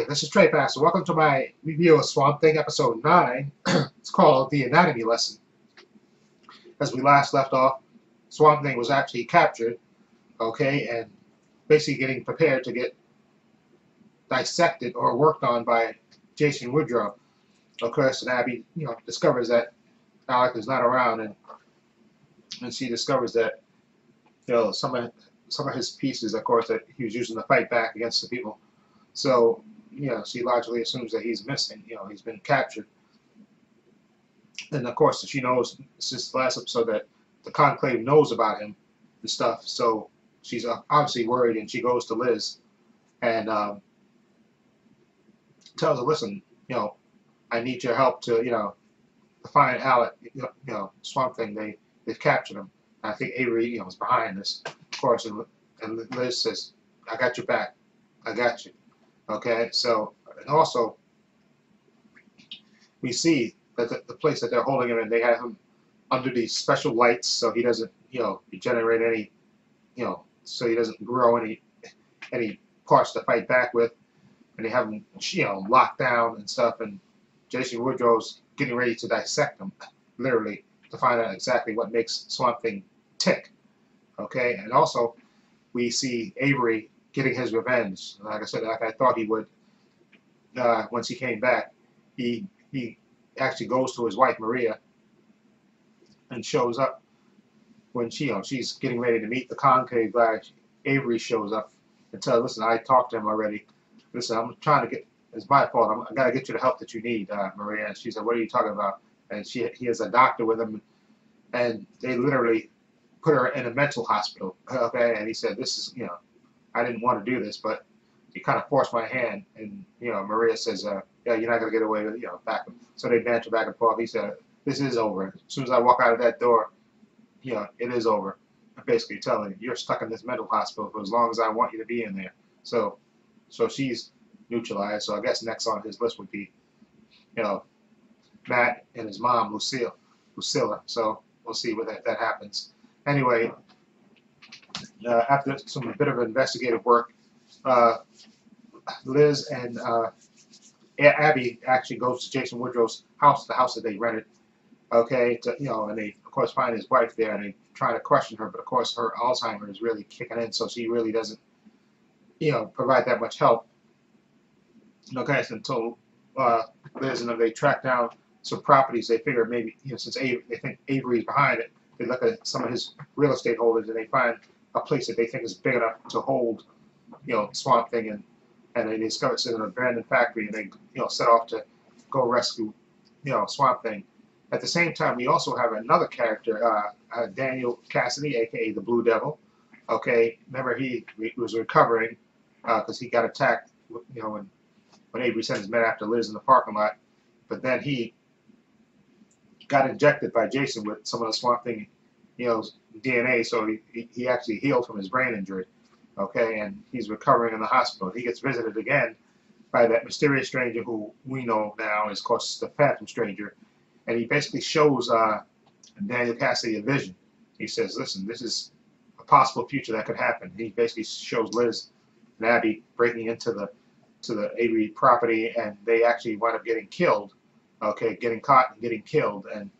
this is Trey Pastor. Welcome to my review of Swamp Thing episode 9. It's called The Anatomy Lesson. As we last left off, Swamp Thing was actually captured, okay, and basically getting prepared to get dissected or worked on by Jason Woodroffe. Of course, and Abby, discovers that Alec is not around, and she discovers that, some of his pieces, of course, that he was using to fight back against the people. So, she logically assumes that he's missing. He's been captured. And of course, she knows since the last episode that the Conclave knows about him and stuff. So she's obviously worried, and she goes to Liz and tells her, "Listen, I need your help to find Alec. Swamp Thing. They've captured him. And I think Avery, is behind this, of course." And Liz says, "I got your back. I got you." Okay, so, and also, we see that the place that they're holding him in, they have him under these special lights so he doesn't, generate any, so he doesn't grow any parts to fight back with. And they have him, locked down and stuff. And Jason Woodroffe's getting ready to dissect him, literally, to find out exactly what makes Swamp Thing tick. Okay, and also, we see Avery getting his revenge. Like I said, like I thought he would. Once he came back, he actually goes to his wife Maria and shows up when she's getting ready to meet the Conclave guy. Avery shows up and tells, "Listen, I talked to him already. Listen, I'm trying to get. It's my fault. I gotta get you the help that you need, Maria." And she said, "What are you talking about?" And he has a doctor with him, and they literally put her in a mental hospital. Okay, and he said, "This is I didn't want to do this, but you kind of forced my hand." And Maria says, "Yeah, you're not gonna get away with back." So they banter back and forth. He said, "This is over. As soon as I walk out of that door, it is over." I'm basically telling you, you're stuck in this mental hospital for as long as I want you to be in there. So she's neutralized. So I guess next on his list would be, Matt and his mom, Lucilla. So we'll see what that happens. Anyway. After some bit of investigative work, Liz and Abby actually goes to Jason Woodroffe's house, the house that they rented. Okay, and they of course find his wife there, and they try to question her, but of course her Alzheimer's is really kicking in, so she really doesn't, provide that much help. Okay, so until Liz and they track down some properties, they figure maybe since they think Avery's behind it, they look at some of his real estate holdings and they find a place that they think is big enough to hold, Swamp Thing, and they discover it's in an abandoned factory, and they, set off to go rescue, Swamp Thing. At the same time, we also have another character, Daniel Cassidy, aka the Blue Devil. Okay, remember he was recovering because he got attacked, when Avery sent his men after Liz in the parking lot, but then he got injected by Jason with some of the Swamp Thing, DNA, so he actually healed from his brain injury, okay, and he's recovering in the hospital. He gets visited again by that mysterious stranger who we know now is, of course, the Phantom Stranger, and he basically shows Daniel Cassidy a vision. He says, "Listen, this is a possible future that could happen." He basically shows Liz and Abby breaking into the Avery property, and they actually wind up getting killed, okay, getting caught and getting killed, and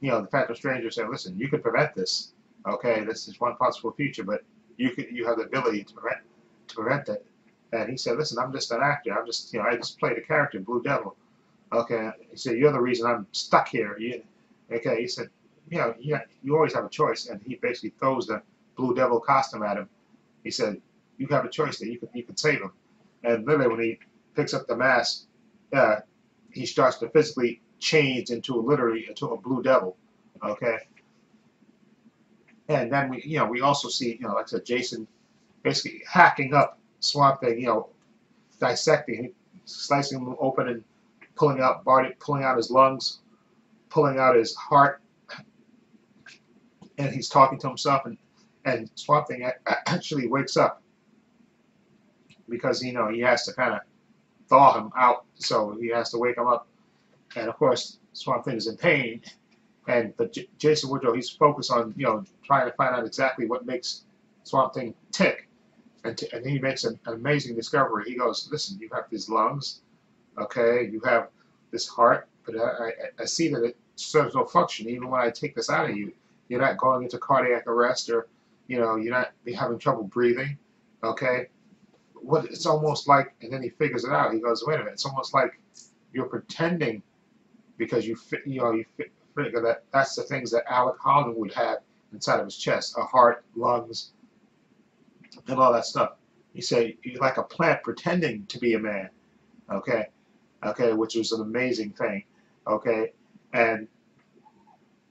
the Phantom Stranger said, "Listen, you could prevent this. Okay, this is one possible future, but you have the ability to prevent it." And he said, "Listen, I'm just an actor. I just played a character, Blue Devil." Okay, he said, "You're the reason I'm stuck here." Okay, he said, you always have a choice." And he basically throws the Blue Devil costume at him. He said, "You have a choice there. You could save him." And literally, when he picks up the mask, he starts to physically change into a Blue Devil. Okay. And then we also see, like I said, Jason basically hacking up Swamp Thing, dissecting, slicing him open and pulling out his lungs, pulling out his heart, and he's talking to himself, and Swamp Thing actually wakes up because he has to kind of thaw him out, so he has to wake him up, and of course Swamp Thing is in pain. But Jason Woodroffe, he's focused on trying to find out exactly what makes Swamp Thing tick, and he makes an amazing discovery. He goes, listen, you have these lungs, okay, you have this heart, but I see that it serves no function. Even when I take this out of you, you're not going into cardiac arrest, or you're not having trouble breathing, okay. What it's almost like, and then he figures it out. He goes, wait a minute, it's almost like you're pretending, because you figure that that's the things that Alec Holland would have inside of his chest: a heart, lungs, and all that stuff. He said you're like a plant pretending to be a man, okay, which was an amazing thing, okay. And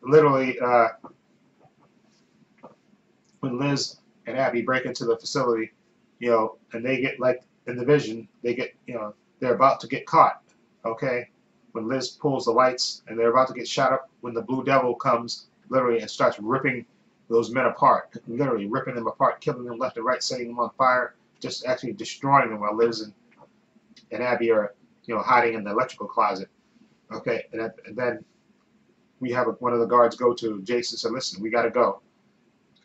literally, when Liz and Abby break into the facility, and they get, like in the vision, they get, they're about to get caught, okay. When Liz pulls the lights and they're about to get shot up, when the Blue Devil comes, literally, and starts ripping those men apart, literally ripping them apart, killing them left and right, setting them on fire, just actually destroying them, while Liz and Abby are, hiding in the electrical closet, okay. And then we have one of the guards go to Jason and said, listen, we got to go,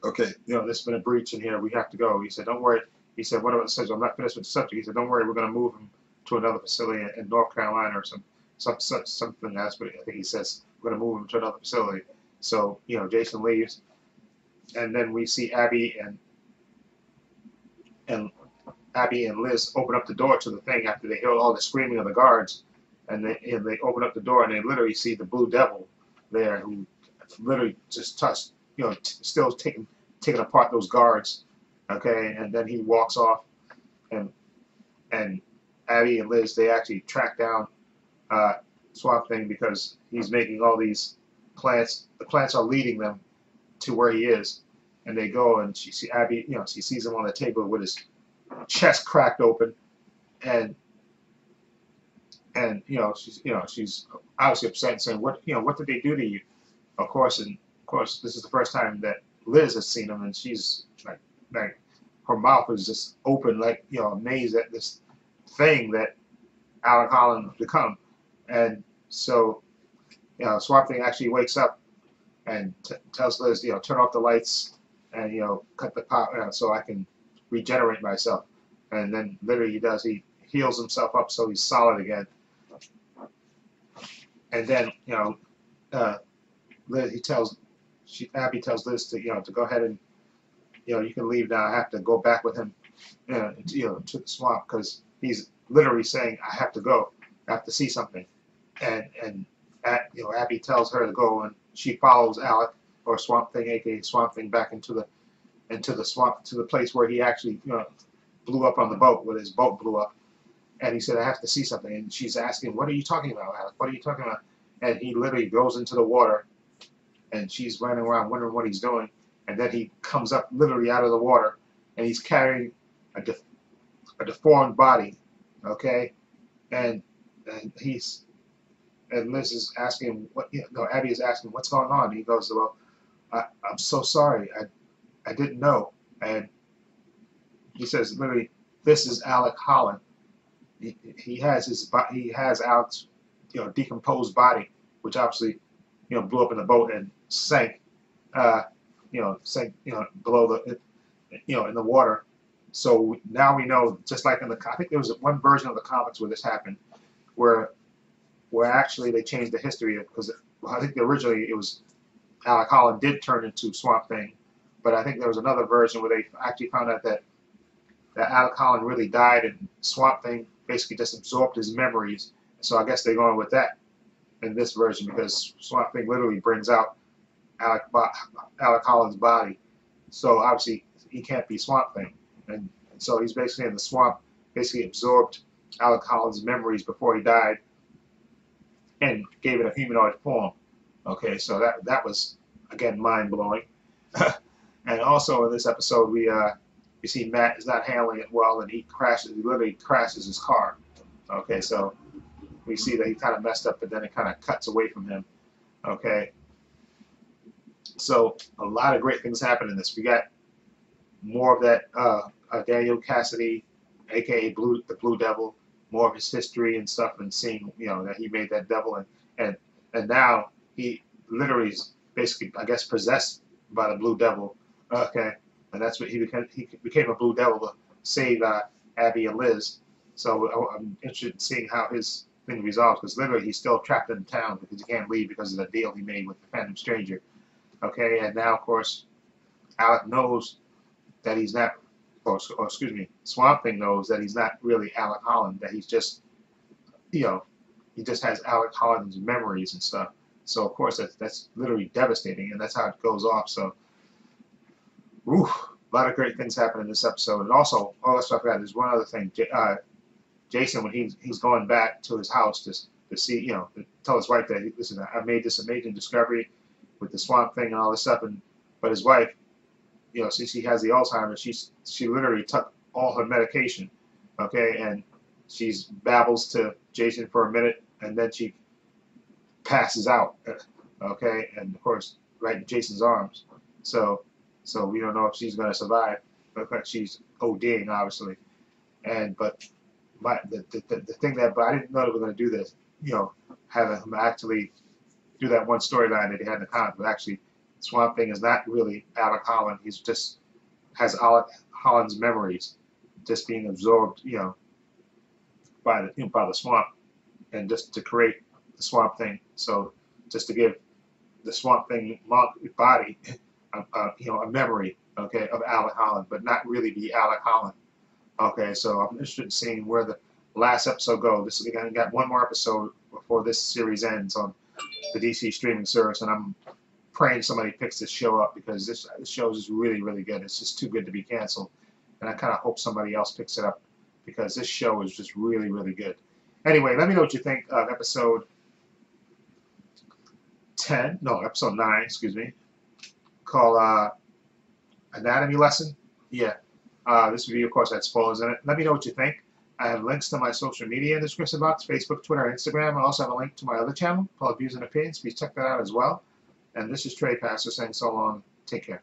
okay, there's been a breach in here, we have to go. He said, don't worry. He said, what about the subject? I'm not finished with the subject. He said, don't worry, we're going to move him to another facility in North Carolina, or something else, but I think he says we're going to move him to another facility. So, Jason leaves, and then we see Abby and Liz open up the door to the thing after they hear all the screaming of the guards, and they open up the door, and they literally see the Blue Devil there, who literally just touched, still taking apart those guards, okay. And then he walks off, and Abby and Liz, they actually track down Swamp Thing, because he's making all these plants. The plants are leading them to where he is, and they go, and she sees him on the table with his chest cracked open, and she's obviously upset and saying, what did they do to you? Of course, this is the first time that Liz has seen him, and she's like her mouth is just open, like, amazed at this thing that Alec Holland has become. And so, Swamp Thing actually wakes up and tells Liz, turn off the lights and, cut the power, so I can regenerate myself. And then literally he does. He heals himself up so he's solid again. And then, Liz, Abby tells Liz to go ahead and, you can leave now. I have to go back with him, to the swamp, because he's literally saying, I have to go. I have to see something. And Abby tells her to go, and she follows Alec, or Swamp Thing, aka Swamp Thing, back into the swamp, to the place where he actually blew up on the boat, where his boat blew up. And he said, I have to see something. And she's asking, what are you talking about, Alec? What are you talking about? And he literally goes into the water, and she's running around wondering what he's doing. And then he comes up literally out of the water, and he's carrying a deformed body, okay? And Liz is asking, Abby is asking, what's going on? And he goes, well, I'm so sorry. I didn't know. And he says, literally, this is Alec Holland. He has Alec's, decomposed body, which obviously, blew up in the boat and sank, below the, in the water. So now we know, just like I think there was one version of the comics where this happened, where actually they changed the history of, because I think originally it was Alec Holland did turn into Swamp Thing, but I think there was another version where they actually found out that Alec Holland really died, and Swamp Thing basically just absorbed his memories. So I guess they're going with that in this version, because Swamp Thing literally brings out Alec Holland's body. So obviously he can't be Swamp Thing, and so he's basically in the swamp, basically absorbed Alec Holland's memories before he died, and gave it a humanoid form. Okay, so that was, again, mind blowing. And also in this episode, we see Matt is not handling it well, and he literally crashes his car. Okay, so we see that he kind of messed up, but then it kind of cuts away from him. Okay, so a lot of great things happen in this. We got more of that Daniel Cassidy, aka the Blue Devil, more of his history and stuff, and seeing that he made that devil, and now he literally is basically, I guess, possessed by the Blue Devil. Okay, and that's what he became. He became a Blue Devil save Abby and Liz. So I'm interested in seeing how his thing resolves, because literally he's still trapped in town because he can't leave because of the deal he made with the Phantom Stranger. Okay, and now of course Alec knows that he's not, or excuse me, Swamp Thing knows that he's not really Alec Holland, that he's just, you know, he just has Alec Holland's memories and stuff. So of course that's literally devastating, and that's how it goes off. So, ooh, a lot of great things happen in this episode. And also, oh, that's what I forgot. There's one other thing. Jason, when he's going back to his house to see, you know, to tell his wife that, listen, I made this amazing discovery with the Swamp Thing and all this stuff, but his wife, you know, since she has the Alzheimer's, she literally took all her medication, okay, and she's babbles to Jason for a minute, and then she passes out, okay, and of course right in Jason's arms. So we don't know if she's going to survive, but she's ODing obviously. And but the thing that, but I didn't know they were going to do this, you know, have him actually do that one storyline that he had in the comic, but actually Swamp Thing is not really Alec Holland. He's just has Alec Holland's memories just being absorbed, you know, by the swamp, and just to create the Swamp Thing. So just to give the Swamp Thing body, you know, a memory, okay, of Alec Holland, but not really be Alec Holland. Okay, so I'm interested in seeing where the last episode goes. This we got one more episode before this series ends on the DC streaming service, and I'm praying somebody picks this show up, because this show is really, really good. It's just too good to be canceled, and I kind of hope somebody else picks it up, because this show is just really, really good. Anyway, let me know what you think of episode 9, excuse me, called Anatomy Lesson. Yeah, this review, of course, had spoilers in it. Let me know what you think. I have links to my social media in the description box, Facebook, Twitter, and Instagram. I also have a link to my other channel called Views and Opinions. Please check that out as well. And this is Trey Pastor saying so long. Take care.